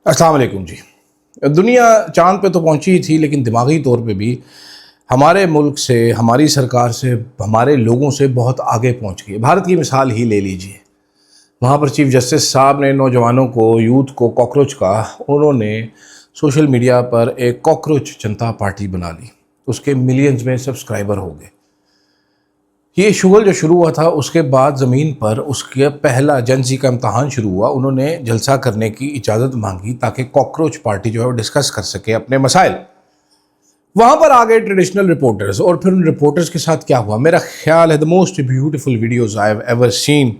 अस्सलाम वालेकुम जी। दुनिया चाँद पे तो पहुंची ही थी, लेकिन दिमागी तौर पे भी हमारे मुल्क से, हमारी सरकार से, हमारे लोगों से बहुत आगे पहुंच गई है। भारत की मिसाल ही ले लीजिए। वहाँ पर चीफ जस्टिस साहब ने नौजवानों को, यूथ को कॉकरोच कहा। उन्होंने सोशल मीडिया पर एक कॉकरोच जनता पार्टी बना ली। उसके मिलियंस में सब्सक्राइबर हो गए। ये शुगल जो शुरू हुआ था, उसके बाद ज़मीन पर उसके पहला एजेंसी का इम्तहान शुरू हुआ। उन्होंने जलसा करने की इजाज़त मांगी ताकि कॉकरोच पार्टी जो है वो डिस्कस कर सके अपने मसाइल। वहाँ पर आ गए ट्रेडिशनल रिपोर्टर्स, और फिर उन रिपोर्टर्स के साथ क्या हुआ? मेरा ख्याल है the most beautiful videos I have ever seen.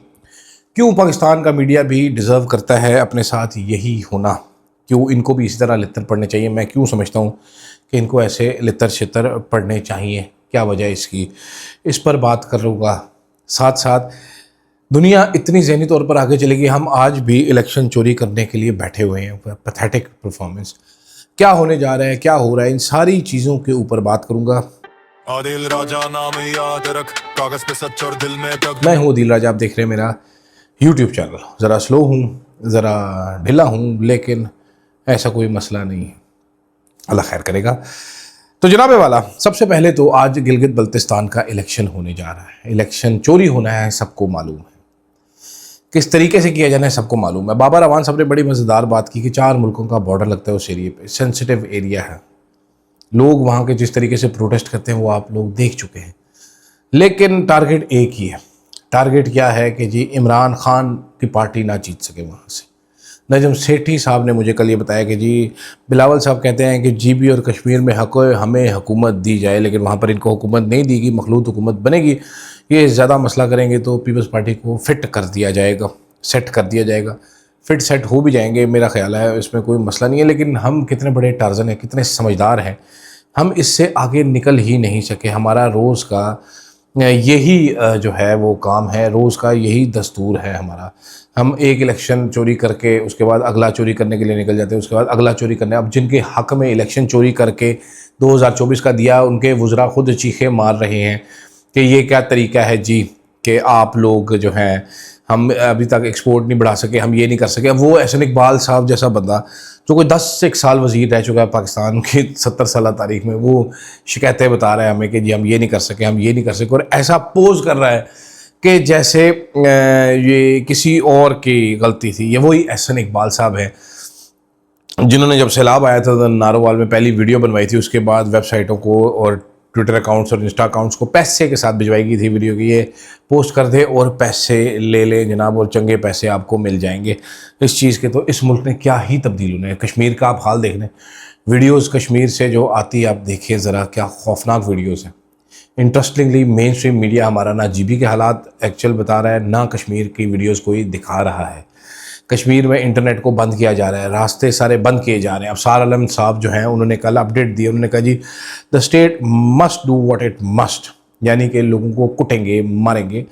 क्यों पाकिस्तान का मीडिया भी डिज़र्व करता है अपने साथ यही होना? क्यों इनको भी इसी तरह लित्तर पढ़ने चाहिए? मैं क्यों समझता हूँ कि इनको ऐसे लित्तर छितर पढ़ने चाहिए? क्या वजह है इसकी? इस पर बात करूँगा। साथ साथ दुनिया इतनी ज़हनी तौर पर आगे चलेगी, हम आज भी इलेक्शन चोरी करने के लिए बैठे हुए हैं। Pathetic performance. क्या होने जा रहा है, क्या हो रहा है, इन सारी चीज़ों के ऊपर बात करूँगा। आदिल राजा नाम याद रख, कागज पे सच और दिल में दग। मैं हूँ आदिल राजा, आप देख रहे हैं मेरा यूट्यूब चैनल। ज़रा स्लो हूँ, ज़रा ढिला हूँ, लेकिन ऐसा कोई मसला नहीं है, अल्लाह खैर करेगा। तो जनाबे वाला, सबसे पहले तो आज गिलगित बल्तिस्तान का इलेक्शन होने जा रहा है। इलेक्शन चोरी होना है, सबको मालूम है। किस तरीके से किया जाना है, सबको मालूम है। बाबर अवान साहब ने बड़ी मज़ेदार बात की कि 4 मुल्कों का बॉर्डर लगता है उस एरिए पे, सेंसिटिव एरिया है। लोग वहाँ के जिस तरीके से प्रोटेस्ट करते हैं वो आप लोग देख चुके हैं। लेकिन टारगेट एक ही है। टारगेट क्या है कि जी इमरान खान की पार्टी ना जीत सके वहाँ से। नजम सेठी साहब ने मुझे कल ये बताया कि जी बिलावल साहब कहते हैं कि GB और कश्मीर में हमें हुकूमत दी जाए, लेकिन वहाँ पर इनको हुकूमत नहीं दी गई, मखलूत हुकूमत बनेगी। ये ज़्यादा मसला करेंगे तो पीपल्स पार्टी को फिट कर दिया जाएगा, सेट कर दिया जाएगा। फिट सेट हो भी जाएंगे, मेरा ख्याल है, इसमें कोई मसला नहीं है। लेकिन हम कितने बड़े टार्जन हैं, कितने समझदार हैं, हम इससे आगे निकल ही नहीं सके। हमारा रोज़ का यही जो है वो काम है, रोज़ का यही दस्तूर है हमारा। हम एक इलेक्शन चोरी करके उसके बाद अगला चोरी करने के लिए निकल जाते हैं, उसके बाद अगला चोरी करने। अब जिनके हक़ में इलेक्शन चोरी करके 2024 का दिया, उनके वज़रा खुद चीखे मार रहे हैं कि ये क्या तरीका है जी, कि आप लोग जो हैं, हम अभी तक एक्सपोर्ट नहीं बढ़ा सके, हम ये नहीं कर सके। अब वो एहसन इकबाल साहब जैसा बंदा जो कोई 10 साल वज़ीर रह चुका है पाकिस्तान की 70 साल तारीख में, वो शिकायतें बता रहा है हमें कि जी हम ये नहीं कर सके, हम ये नहीं कर सके, और ऐसा पोज कर रहा है कि जैसे ये किसी और की गलती थी। ये वही एहसन इकबाल साहब हैं जिन्होंने जब सैलाब आया था तो नारोवाल में पहली वीडियो बनवाई थी, उसके बाद वेबसाइटों को और ट्विटर अकाउंट्स और इंस्टा अकाउंट्स को पैसे के साथ भिजवाई गई थी वीडियो की, ये पोस्ट कर दे और पैसे ले ले जनाब, और चंगे पैसे आपको मिल जाएंगे। इस चीज़ के तो इस मुल्क ने क्या ही तब्दील होना है। कश्मीर का आप हाल देख लें, वीडियोज़ कश्मीर से जो आती है आप देखिए ज़रा, क्या खौफनाक वीडियोज़ हैं। इंटरेस्टिंगली मेन स्ट्रीम मीडिया हमारा ना GB के हालात एक्चुअल बता रहा है, ना कश्मीर की वीडियोज़ कोई दिखा रहा है। कश्मीर में इंटरनेट को बंद किया जा रहा है, रास्ते सारे बंद किए जा रहे हैं। अब सार आलम साहब जो हैं, उन्होंने कल अपडेट दी, उन्होंने कहा जी the state must do what it must, यानी कि लोगों को कुटेंगे, मारेंगे।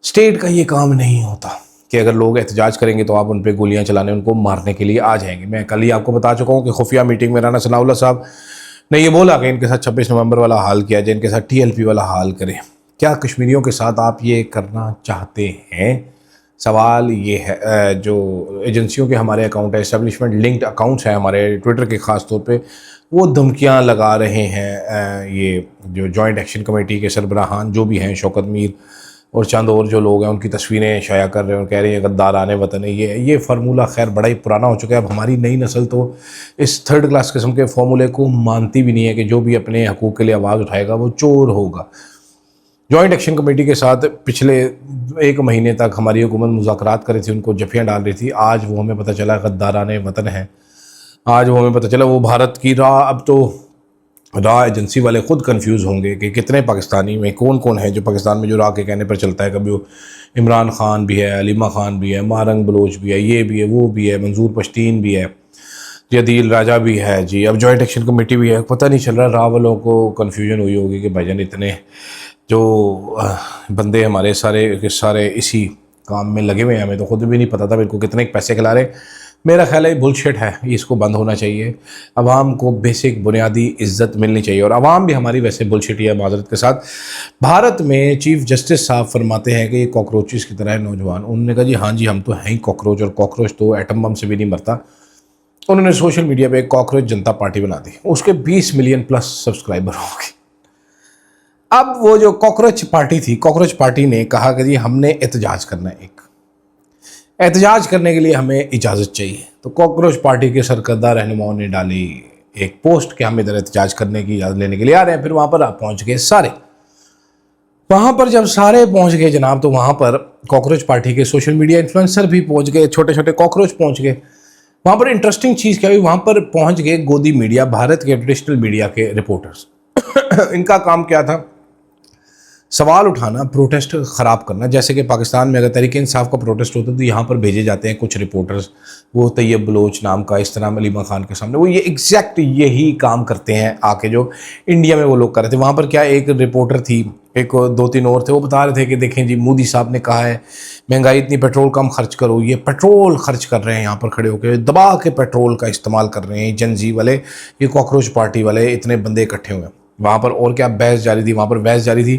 स्टेट का ये काम नहीं होता कि अगर लोग एहतजाज करेंगे तो आप उन पर गोलियां चलाने, उनको मारने के लिए आ जाएंगे। मैं कल ही आपको बता चुका हूँ कि खुफिया मीटिंग में राना सनाउल्लाह साहब ने ये बोला कि इनके साथ 26 नवंबर वाला हाल किया जाए, इनके साथ TLP वाला हाल करें। क्या कश्मीरियों के साथ आप ये करना चाहते हैं? सवाल ये है। जो एजेंसियों के हमारे अकाउंट है, एस्टेब्लिशमेंट लिंक्ड अकाउंट्स हैं हमारे ट्विटर के ख़ास तौर पे, वो धमकियां लगा रहे हैं। ये जो जॉइंट एक्शन कमेटी के सरबराहान जो भी हैं, शौकत मीर और चंद और जो लोग हैं, उनकी तस्वीरें शाया कर रहे हैं और कह रहे हैं गद्दाराने वतन है। ये फार्मूला खैर बड़ा ही पुराना हो चुका है। अब हमारी नई नस्ल तो इस थर्ड क्लास किस्म के फार्मूले को मानती भी नहीं है कि जो भी अपने हकूक़ के लिए आवाज़ उठाएगा वो चोर होगा। जॉइंट एक्शन कमेटी के साथ पिछले 1 महीने तक हमारी हुकूमत मुज़ाकरात कर रही थी, उनको जफियाँ डाल रही थी। आज वो हमें पता चला गद्दाराने वतन है। आज वो हमें पता चला वो भारत की राह, अब तो राह एजेंसी वाले ख़ुद कंफ्यूज होंगे कि कितने पाकिस्तानी में कौन कौन है जो पाकिस्तान में जो राह के कहने पर चलता है। कभी वो इमरान खान भी है, अलीमा खान भी है, मारंग बलोच भी है, ये भी है, वो भी है, मंजूर पश्तीन भी है, आदिल राजा भी है जी। अब जॉइंट एक्शन कमेटी भी है। पता नहीं चल रहा, राह वालों को कन्फ्यूजन हुई होगी कि भाईजान इतने जो बंदे हमारे सारे के सारे इसी काम में लगे हुए हैं, हमें तो खुद भी नहीं पता था मेरे को कितने पैसे खिला रहे। मेरा ख्याल है बुलशिट है, इसको बंद होना चाहिए। अवाम को बेसिक बुनियादी इज्जत मिलनी चाहिए, और अवाम भी हमारी वैसे बुलशिट ही है माजरत के साथ। भारत में चीफ जस्टिस साहब फरमाते हैं कि ये कॉकरोचेस की तरह है नौजवान। उन्होंने कहा जी हाँ जी, हम तो हैं ही कॉकरोच, और कॉकरोच तो एटम बम से भी नहीं मरता। उन्होंने सोशल मीडिया पे एक कॉकरोच जनता पार्टी बना दी, उसके 20 मिलियन प्लस सब्सक्राइबर हो गए। अब वो जो कॉकरोच पार्टी थी, कॉकरोच पार्टी ने कहा कि जी हमने एहतजाज करना है, एक एहतजाज करने के लिए हमें इजाज़त चाहिए। तो कॉकरोच पार्टी के सरकर्दा रहनुमाओं ने डाली एक पोस्ट कि हम इधर एहतजाज करने की इजाज़त लेने के लिए आ रहे हैं। फिर वहाँ पर आप पहुँच गए सारे। वहाँ पर जब सारे पहुँच गए जनाब, तो वहाँ पर कॉकरोच पार्टी के सोशल मीडिया इन्फ्लुएंसर भी पहुँच गए, छोटे छोटे कॉकरोच पहुँच गए। वहाँ पर इंटरेस्टिंग चीज़ क्या हुई, वहाँ पर पहुँच गए गोदी मीडिया, भारत के ट्रेडिशनल मीडिया के रिपोर्टर्स। इनका काम क्या था, सवाल उठाना, प्रोटेस्ट ख़राब करना। जैसे कि पाकिस्तान में अगर तहरीक इंसाफ का प्रोटेस्ट होता है तो यहाँ पर भेजे जाते हैं कुछ रिपोर्टर्स, वो तैयब बलोच नाम का, इस तरह अलीमा खान के सामने, वो ये एग्जैक्ट यही काम करते हैं आके जो इंडिया में वो लोग कर रहे थे। वहाँ पर क्या एक रिपोर्टर थी, एक 2-3 और थे, वो बता रहे थे कि देखें जी मोदी साहब ने कहा है महंगाई इतनी, पेट्रोल कम खर्च करो। ये पेट्रोल खर्च कर रहे हैं यहाँ पर खड़े होकर, दबा के पेट्रोल का इस्तेमाल कर रहे हैं जनजी वाले, ये कॉकरोच पार्टी वाले, इतने बंदे इकट्ठे हुए हैं वहाँ पर। और क्या बहस जारी थी वहाँ पर, बहस जारी थी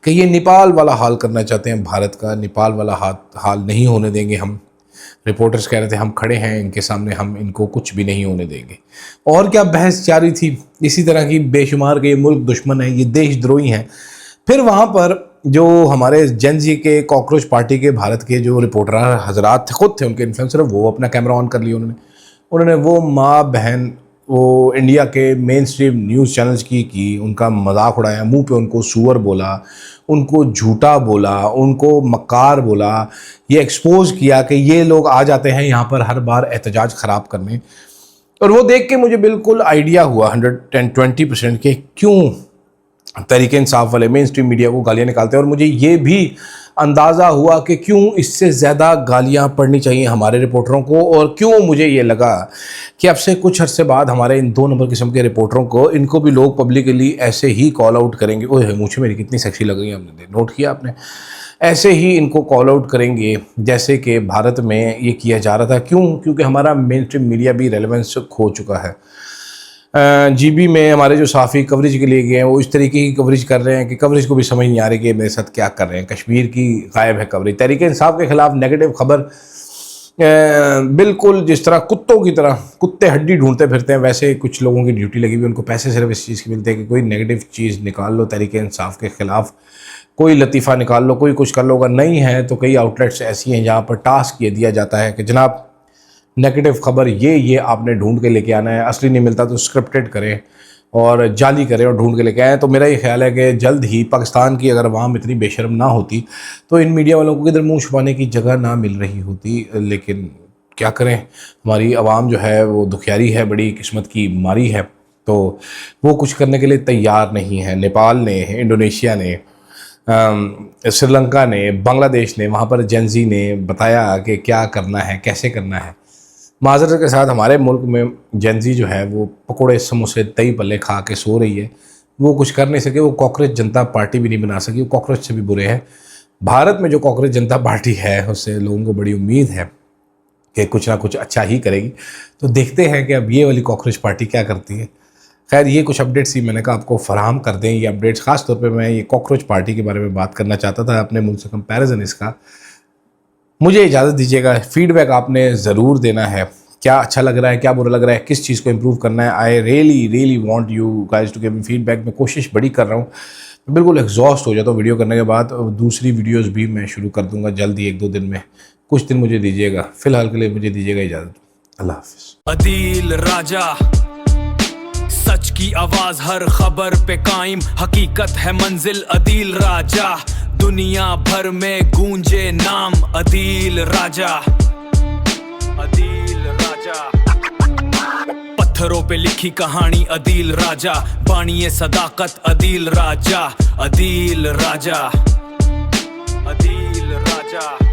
कि ये नेपाल वाला हाल करना चाहते हैं भारत का, नेपाल वाला हाल नहीं होने देंगे हम। रिपोर्टर्स कह रहे थे हम खड़े हैं इनके सामने, हम इनको कुछ भी नहीं होने देंगे। और क्या बहस जारी थी इसी तरह की बेशुमार के, ये मुल्क दुश्मन है, ये देशद्रोही हैं। फिर वहाँ पर जो हमारे जनजी के कॉकरोच पार्टी के भारत के जो रिपोर्टर हजरात खुद थे, उनके इन्फ्लुएंसर, वो अपना कैमरा ऑन कर लिया उन्होंने वो माँ बहन, वो इंडिया के मेन स्ट्रीम न्यूज़ चैनल्स की उनका मजाक उड़ाया, मुंह पे उनको सूअर बोला, उनको झूठा बोला, उनको मक्कार बोला, ये एक्सपोज किया कि ये लोग आ जाते हैं यहाँ पर हर बार एहतजाज ख़राब करने। और वो देख के मुझे बिल्कुल आइडिया हुआ 120% के क्यों तहरीक इंसाफ वाले मेन स्ट्रीम मीडिया को गालियाँ निकालते हैं। और मुझे ये भी अंदाज़ा हुआ कि क्यों इससे ज़्यादा गालियाँ पड़नी चाहिए हमारे रिपोर्टरों को। और क्यों मुझे ये लगा कि अब से कुछ अरसे बाद हमारे इन 2 नंबर किस्म के रिपोर्टरों को, इनको भी लोग पब्लिकली ऐसे ही कॉल आउट करेंगे। ओह मुझे मेरी कितनी सेक्सी लग रही है, आपने नोट किया आपने, ऐसे ही इनको कॉल आउट करेंगे जैसे कि भारत में ये किया जा रहा था। क्यों? क्योंकि हमारा मेन स्ट्रीम मीडिया भी रेलेवेंस खो चुका है। जीबी में हमारे जो साफ़ी कवरेज के लिए गए हैं वो इस तरीके की कवरेज कर रहे हैं कि कवरेज को भी समझ नहीं आ रही कि मेरे साथ क्या कर रहे हैं। कश्मीर की गायब है कवरेज। तहरीक इंसाफ के ख़िलाफ़ नेगेटिव खबर बिल्कुल जिस तरह कुत्तों की तरह, कुत्ते हड्डी ढूंढते फिरते हैं, वैसे कुछ लोगों की ड्यूटी लगी हुई, उनको पैसे सिर्फ इस चीज़ के मिलते हैं कि कोई नेगेटिव चीज़ निकाल लो तहरीक इंसाफ के ख़िलाफ़, कोई लतीफ़ा निकाल लो, कोई कुछ कर लो। अगर नहीं है तो कई आउटलेट्स ऐसी हैं जहाँ पर टास्क ये दिया जाता है कि जनाब नेगेटिव खबर ये आपने ढूंढ के लेके आना है, असली नहीं मिलता तो स्क्रिप्टेड करें और जाली करें और ढूंढ के लेके आएँ। तो मेरा ये ख्याल है कि जल्द ही पाकिस्तान की अगर अवाम इतनी बेशर्म ना होती तो इन मीडिया वालों को किधर मुंह छुपाने की जगह ना मिल रही होती। लेकिन क्या करें, हमारी आवाम जो है वो दुखियारी है, बड़ी किस्मत की मारी है, तो वो कुछ करने के लिए तैयार नहीं है। नेपाल ने, इंडोनेशिया ने, श्रीलंका ने, बांग्लादेश ने, वहाँ पर जेंजी ने बताया कि क्या करना है, कैसे करना है। माजरत के साथ हमारे मुल्क में जेंजी जो है वो पकोड़े समोसे दही पल्ले खा के सो रही है, वो कुछ कर नहीं सके। वो कॉकरोच जनता पार्टी भी नहीं बना सकी, वो कॉकरोच से भी बुरे हैं। भारत में जो कॉकरोच जनता पार्टी है उससे लोगों को बड़ी उम्मीद है कि कुछ ना कुछ अच्छा ही करेगी। तो देखते हैं कि अब ये वाली कॉकरोच पार्टी क्या करती है। खैर ये कुछ अपडेट्स ही मैंने कहा आपको फराहम कर दें। ये अपडेट्स ख़ास तौर पे मैं ये कॉकरोच पार्टी के बारे में बात करना चाहता था, अपने मुल्क से कंपैरिजन इसका। मुझे इजाज़त दीजिएगा, फीडबैक आपने ज़रूर देना है, क्या अच्छा लग रहा है, क्या बुरा लग रहा है, किस चीज़ को इम्प्रूव करना है। I really want you guys to give me feedback. मैं कोशिश बड़ी कर रहा हूँ, बिल्कुल एग्जॉस्ट हो जाता हूँ वीडियो करने के बाद। दूसरी वीडियोज़ भी मैं शुरू कर दूँगा जल्द ही, 1-2 दिन में। कुछ दिन मुझे दीजिएगा, फ़िलहाल के लिए मुझे दीजिएगा इजाज़त। अल्लाह हाफ़िज़। अदील राजा, सच की आवाज हर खबर पे कायम, हकीकत है मंजिल अदील राजा, दुनिया भर में गूंजे नाम अदील राजा, अदील राजा। पत्थरों पे लिखी कहानी अदील राजा, बाणिये सदाकत अदील राजा, अदील राजा, अदील राजा।